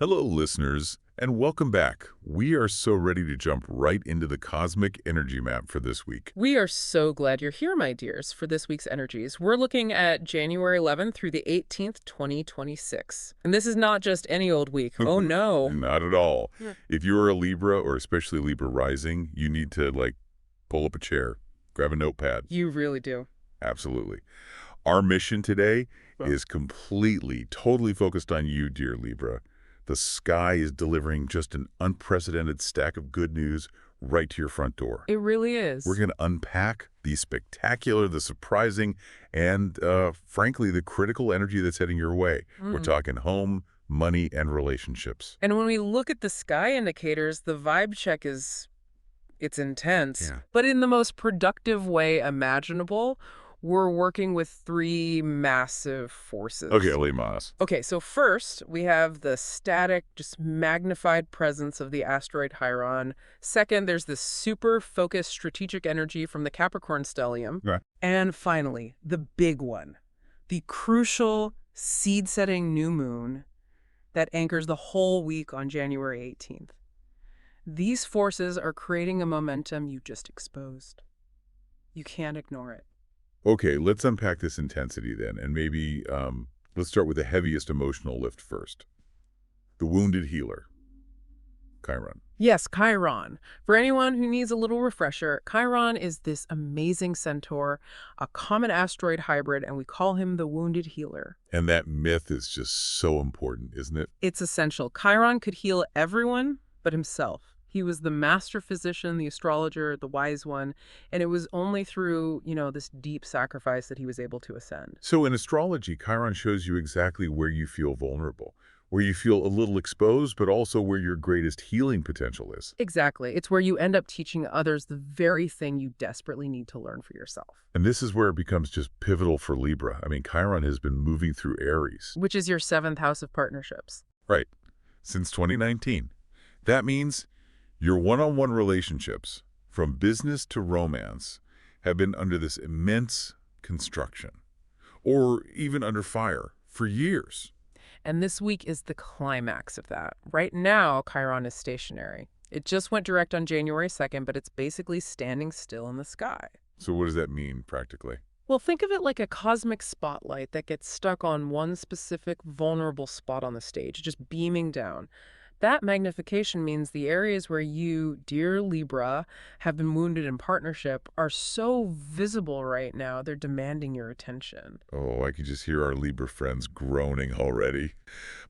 Hello, listeners, and welcome back. We are so ready to jump right into the cosmic energy map for this week. We are so glad you're here, my dears, for this week's energies. We're looking at January 11th through the 18th, 2026. And this is not just any old week. Oh, no. Not at all. Yeah. If you are a Libra, or especially Libra rising, you need to, pull up a chair, grab a notepad. You really do. Absolutely. Our mission today Well- is completely, totally focused on you, dear Libra. The sky is delivering just an unprecedented stack of good news right to your front door. It really is. We're going to unpack the spectacular, the surprising, and frankly, the critical energy that's heading your way. We're talking home, money, and relationships. And when we look at the sky indicators, the vibe check it's intense, Yeah. but in the most productive way imaginable. We're working with three massive forces. Okay, Limas. Okay, so first, we have the static, just magnified presence of the asteroid Chiron. Second, there's this super focused strategic energy from the Capricorn stellium. Right. And finally, the big one, the crucial seed-setting new moon that anchors the whole week on January 18th. These forces are creating a momentum you just exposed. You can't ignore it. Okay, let's unpack this intensity then, and maybe let's start with the heaviest emotional lift first. The wounded healer, Chiron. Yes, Chiron. For anyone who needs a little refresher, Chiron is this amazing centaur, a common asteroid hybrid, and we call him the Wounded Healer. And that myth is just so important, isn't it? It's essential. Chiron could heal everyone but himself. He was the master physician, the astrologer, the wise one, and it was only through, this deep sacrifice that he was able to ascend. So in astrology, Chiron shows you exactly where you feel vulnerable, where you feel a little exposed, but also where your greatest healing potential is. Exactly. It's where you end up teaching others the very thing you desperately need to learn for yourself. And this is where it becomes just pivotal for Libra. I mean, Chiron has been moving through Aries. Which is your seventh house of partnerships. Right. Since 2019. That means your one-on-one relationships, from business to romance, have been under this immense construction, or even under fire, for years. And this week is the climax of that. Right now, Chiron is stationary. It just went direct on January 2nd, but it's basically standing still in the sky. So what does that mean, practically? Well, think of it like a cosmic spotlight that gets stuck on one specific vulnerable spot on the stage, just beaming down. That magnification means the areas where you, dear Libra, have been wounded in partnership are so visible right now, they're demanding your attention. Oh, I can just hear our Libra friends groaning already.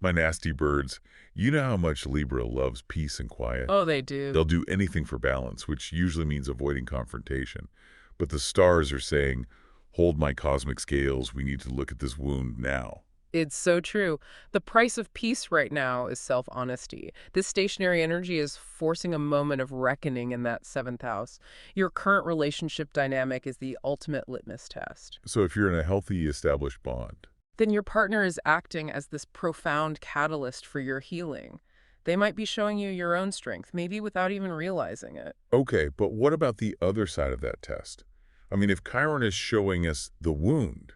My nasty birds, you know how much Libra loves peace and quiet. Oh, they do. They'll do anything for balance, which usually means avoiding confrontation. But the stars are saying, hold my cosmic scales, we need to look at this wound now. It's so true. The price of peace right now is self-honesty. This stationary energy is forcing a moment of reckoning in that seventh house. Your current relationship dynamic is the ultimate litmus test. So if you're in a healthy, established bond, Then your partner is acting as this profound catalyst for your healing. They might be showing you your own strength, maybe without even realizing it. okay, but what about the other side of that test? I mean, if Chiron is showing us the wound,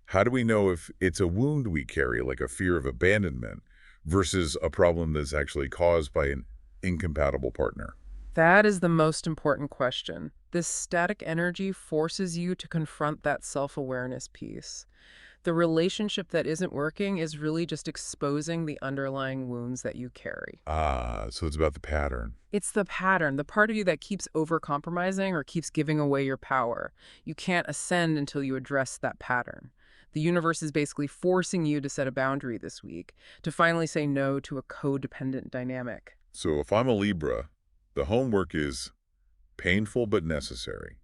how do we know if it's a wound we carry, like a fear of abandonment, versus a problem that's actually caused by an incompatible partner? That is the most important question. This static energy forces you to confront that self-awareness piece. The relationship that isn't working is really just exposing the underlying wounds that you carry. Ah, so it's about the pattern. It's the pattern, the part of you that keeps overcompromising or keeps giving away your power. You can't ascend until you address that pattern. The universe is basically forcing you to set a boundary this week, to finally say no to a codependent dynamic. So if I'm a Libra, the homework is painful but necessary.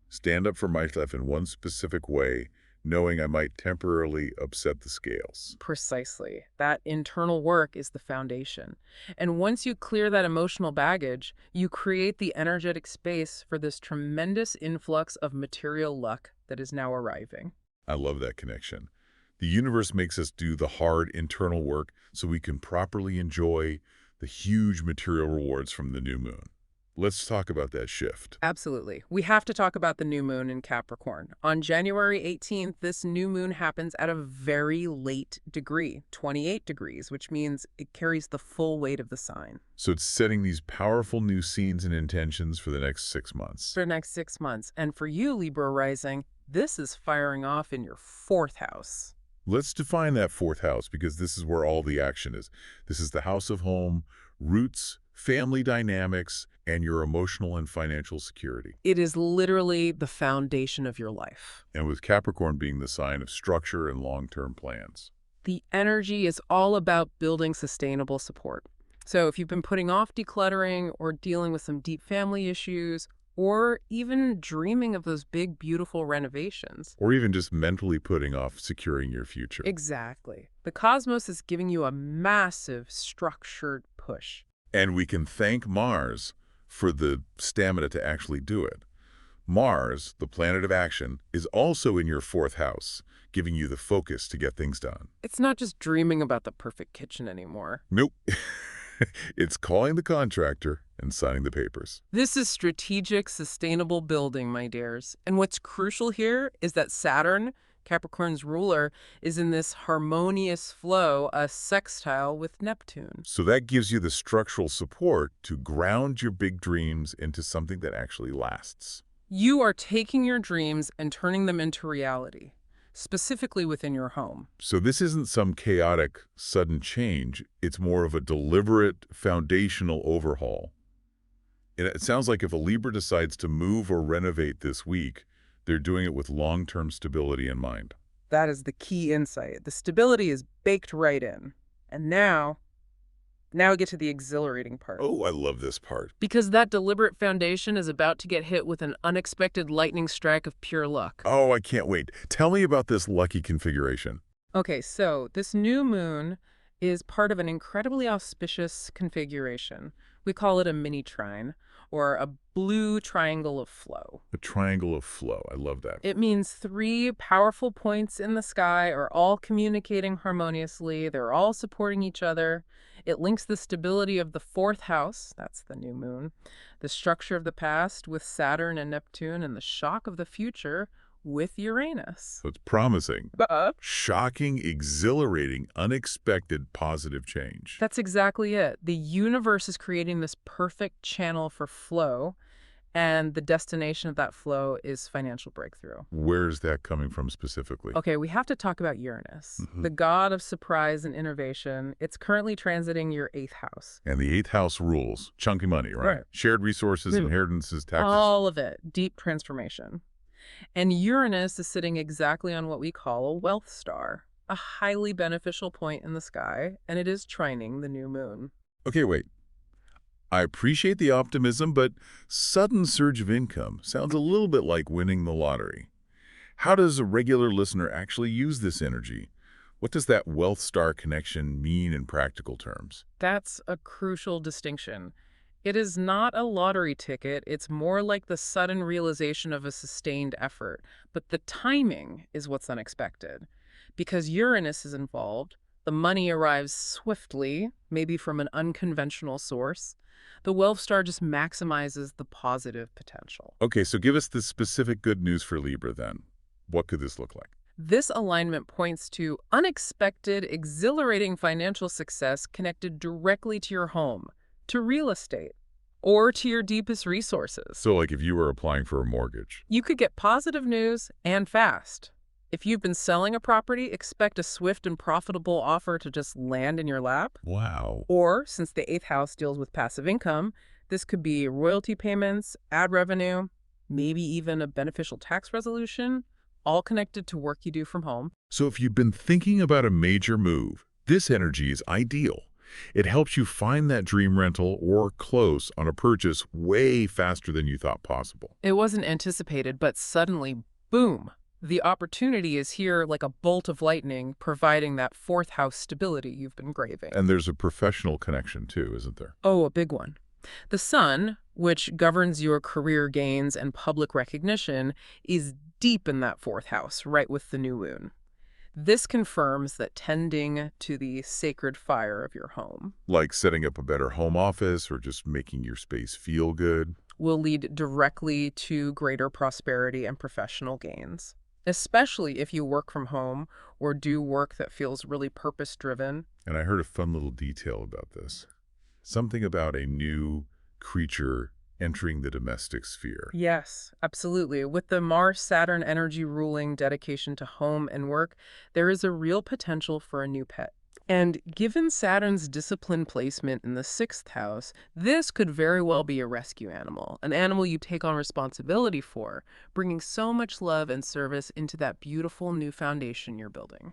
Stand up for myself in one specific way, knowing I might temporarily upset the scales. Precisely. That internal work is the foundation. And once you clear that emotional baggage, you create the energetic space for this tremendous influx of material luck that is now arriving. I love that connection. The universe makes us do the hard internal work so we can properly enjoy the huge material rewards from the new moon. Let's talk about that shift. Absolutely. We have to talk about the new moon in Capricorn. On January 18th, this new moon happens at a very late degree, 28 degrees, which means it carries the full weight of the sign. So it's setting these powerful new scenes and intentions for the next 6 months. For the next 6 months. And for you, Libra rising, this is firing off in your fourth house. Let's define that fourth house, because this is where all the action is. This is the house of home, roots, family dynamics, and your emotional and financial security. It is literally the foundation of your life. And with Capricorn being the sign of structure and long-term plans. The energy is all about building sustainable support. So if you've been putting off decluttering or dealing with some deep family issues, or even dreaming of those big, beautiful renovations. Or even just mentally putting off securing your future. Exactly. The cosmos is giving you a massive structured push. And we can thank Mars for the stamina to actually do it. Mars, the planet of action, is also in your fourth house, giving you the focus to get things done. It's not just dreaming about the perfect kitchen anymore. Nope. It's calling the contractor and signing the papers. This is strategic, sustainable building, my dears. And what's crucial here is that Saturn, Capricorn's ruler, is in this harmonious flow, a sextile with Neptune. So that gives you the structural support to ground your big dreams into something that actually lasts. You are taking your dreams and turning them into reality, specifically within your home. So this isn't some chaotic, sudden change. It's more of a deliberate, foundational overhaul. And it sounds like if a Libra decides to move or renovate this week, they're doing it with long-term stability in mind. That is the key insight. The stability is baked right in. And now we get to the exhilarating part. Oh, I love this part. Because that deliberate foundation is about to get hit with an unexpected lightning strike of pure luck. Oh, I can't wait. Tell me about this lucky configuration. Okay, so this new moon is part of an incredibly auspicious configuration. We call it a mini trine, or a blue triangle of flow. A triangle of flow. I love that. It means 3 powerful points in the sky are all communicating harmoniously. They're all supporting each other. It links the stability of the fourth house, that's the new moon, the structure of the past with Saturn and Neptune, and the shock of the future with Uranus. So it's promising. Shocking, exhilarating, unexpected, positive change. That's exactly it. The universe is creating this perfect channel for flow, and the destination of that flow is financial breakthrough. Where's that coming from specifically? Okay, we have to talk about Uranus, the god of surprise and innovation. It's currently transiting your 8th house. And the 8th house rules. Chunky money, right? Shared resources, inheritances, taxes. All of it. Deep transformation. And Uranus is sitting exactly on what we call a wealth star, a highly beneficial point in the sky, and it is trining the new moon. Okay, wait. I appreciate the optimism, but sudden surge of income sounds a little bit like winning the lottery. How does a regular listener actually use this energy? What does that wealth star connection mean in practical terms? That's a crucial distinction. It is not a lottery ticket. It's more like the sudden realization of a sustained effort. But the timing is what's unexpected. Because Uranus is involved, the money arrives swiftly, maybe from an unconventional source. The wealth star just maximizes the positive potential. Okay, so give us the specific good news for Libra then. What could this look like? This alignment points to unexpected, exhilarating financial success connected directly to your home, to real estate, or to your deepest resources. So like if you were applying for a mortgage. You could get positive news and fast. If you've been selling a property, expect a swift and profitable offer to just land in your lap. Wow. Or, since the 8th house deals with passive income, this could be royalty payments, ad revenue, maybe even a beneficial tax resolution, all connected to work you do from home. So if you've been thinking about a major move, this energy is ideal. It helps you find that dream rental or close on a purchase way faster than you thought possible. It wasn't anticipated, but suddenly, boom! The opportunity is here like a bolt of lightning, providing that fourth house stability you've been craving. And there's a professional connection too, isn't there? Oh, a big one. The sun, which governs your career gains and public recognition, is deep in that fourth house, right with the new moon. This confirms that tending to the sacred fire of your home Like setting up a better home office or just making your space feel good. will lead directly to greater prosperity and professional gains, especially if you work from home or do work that feels really purpose-driven. And I heard a fun little detail about this. Something about a new creature entering the domestic sphere. Yes, absolutely. With the Mars-Saturn energy ruling dedication to home and work, there is a real potential for a new pet. And given Saturn's discipline placement in the sixth house, this could very well be a rescue animal, an animal you take on responsibility for, bringing so much love and service into that beautiful new foundation you're building.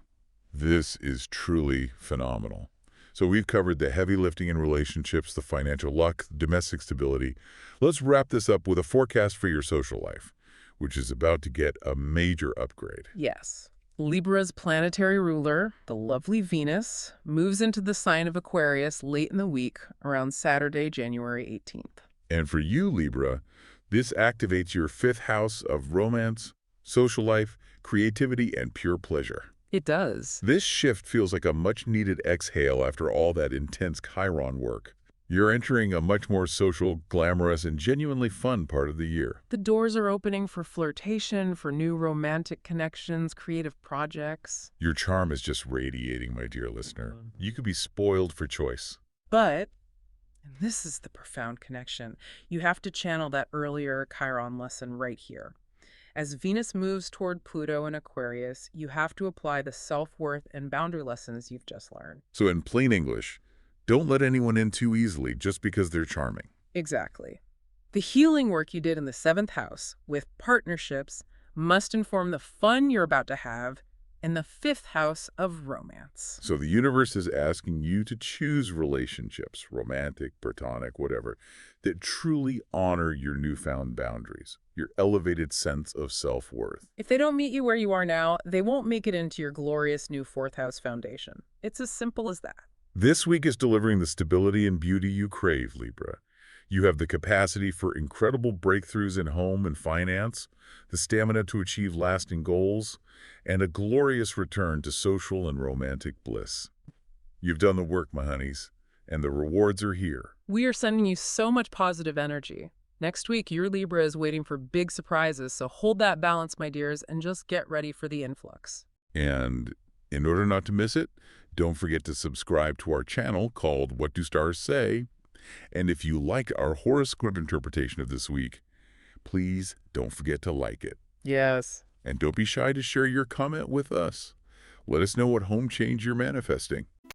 This is truly phenomenal. So we've covered the heavy lifting in relationships, the financial luck, domestic stability. Let's wrap this up with a forecast for your social life, which is about to get a major upgrade. Yes. Libra's planetary ruler, the lovely Venus, moves into the sign of Aquarius late in the week, around Saturday, January 18th. And for you, Libra, this activates your fifth house of romance, social life, creativity, and pure pleasure. It does. This shift feels like a much-needed exhale after all that intense Chiron work. You're entering a much more social, glamorous, and genuinely fun part of the year. The doors are opening for flirtation, for new romantic connections, creative projects. Your charm is just radiating, my dear listener. You could be spoiled for choice. But, and this is the profound connection, you have to channel that earlier Chiron lesson right here. As Venus moves toward Pluto in Aquarius, you have to apply the self-worth and boundary lessons you've just learned. So in plain English, don't let anyone in too easily just because they're charming. Exactly. The healing work you did in the seventh house with partnerships must inform the fun you're about to have in the fifth house of romance. So the universe is asking you to choose relationships, romantic, platonic, whatever, that truly honor your newfound boundaries, your elevated sense of self-worth. If they don't meet you where you are now, they won't make it into your glorious new fourth house foundation. It's as simple as that. This week is delivering the stability and beauty you crave, Libra. You have the capacity for incredible breakthroughs in home and finance, the stamina to achieve lasting goals, and a glorious return to social and romantic bliss. You've done the work, my honeys, and the rewards are here. We are sending you so much positive energy. Next week, your Libra is waiting for big surprises, so hold that balance, my dears, and just get ready for the influx. And in order not to miss it, don't forget to subscribe to our channel called What Do Stars Say? And if you like our horoscope interpretation of this week, please don't forget to like it. Yes. And don't be shy to share your comment with us. Let us know what home change you're manifesting.